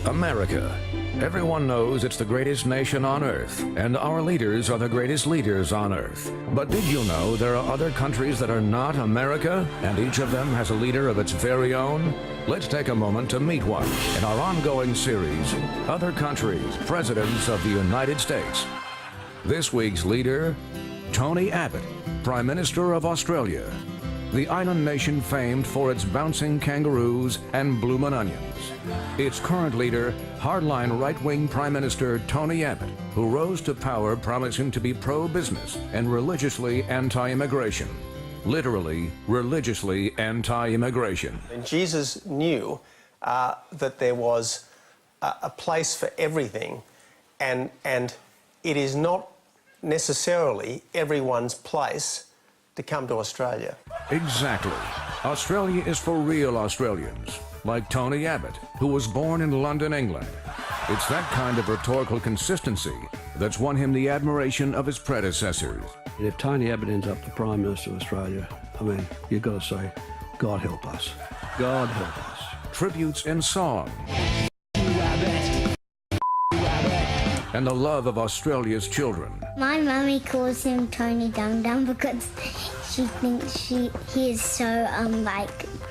America. Everyone knows it's the greatest nation on earth, and our leaders are the greatest leaders on earth. But did you know there are other countries that are not America, and each of them has a leader of its very own? Let's take a moment to meet one in our ongoing series, Other Countries, Presidents of the United States. This week's leader, Tony Abbott, Prime Minister of Australia, the island nation famed for its bouncing kangaroos and bloomin' onions. Its current leader, hardline right-wing Prime Minister Tony Abbott, who rose to power promising to be pro-business and religiously anti-immigration. Literally, religiously anti-immigration. And Jesus knew that there was a place for everything, and it is not necessarily everyone's place to come to Australia. Exactly. Australia is for real Australians, like Tony Abbott, who was born in London, England. It's that kind of rhetorical consistency that's won him the admiration of his predecessors. If Tony Abbott ends up the Prime Minister of Australia, I mean, you've got to say, God help us. God help us. Tributes in song. And the love of Australia's children. My mummy calls him Tony Dum Dum because she thinks he is so,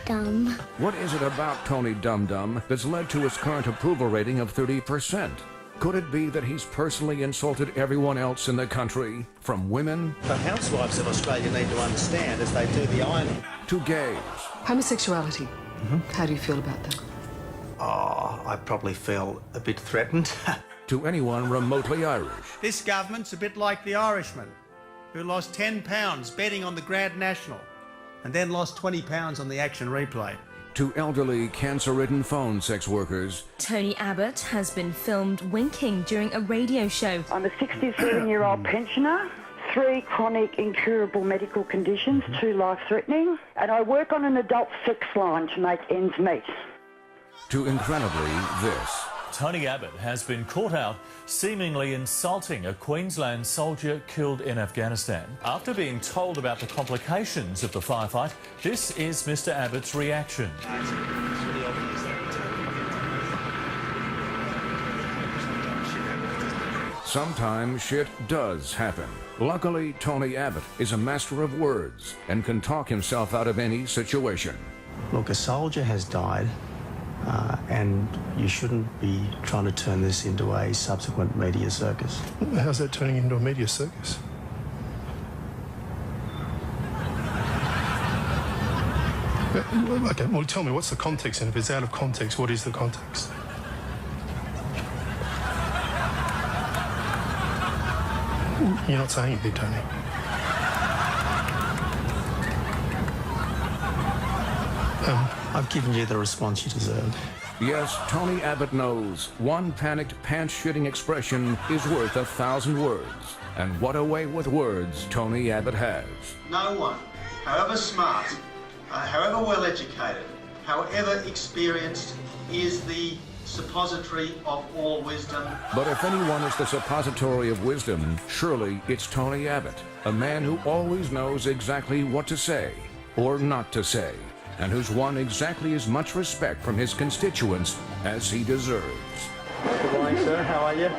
dumb. What is it about Tony Dum Dum that's led to his current approval rating of 30%? Could it be that he's personally insulted everyone else in the country, from women... The housewives of Australia need to understand as they do the ironing. ...to gays. Homosexuality. How do you feel about that? Oh, I probably feel a bit threatened. To anyone remotely Irish. This government's a bit like the Irishman, who lost £10 betting on the Grand National and then lost £20 on the action replay. To elderly, cancer-ridden phone sex workers. Tony Abbott has been filmed winking during a radio show. I'm a 67-year-old pensioner, 3 chronic incurable medical conditions, 2 life-threatening, and I work on an adult sex line to make ends meet. To incredibly this. Tony Abbott has been caught out seemingly insulting a Queensland soldier killed in Afghanistan. After being told about the complications of the firefight, this is Mr. Abbott's reaction. Sometimes shit does happen. Luckily, Tony Abbott is a master of words and can talk himself out of any situation. Look, a soldier has died. And you shouldn't be trying to turn this into a subsequent media circus. How's that turning into a media circus? Okay, well, tell me, what's the context? And if it's out of context, what is the context? You're not saying anything, Tony. I've given you the response you deserve. Yes, Tony Abbott knows one panicked, pants-shitting expression is worth 1,000 words. And what a way with words Tony Abbott has. No one, however smart, however well-educated, however experienced, is the suppository of all wisdom. But if anyone is the suppository of wisdom, surely it's Tony Abbott, a man who always knows exactly what to say or not to say, and who's won exactly as much respect from his constituents as he deserves. Good morning, sir. How are you?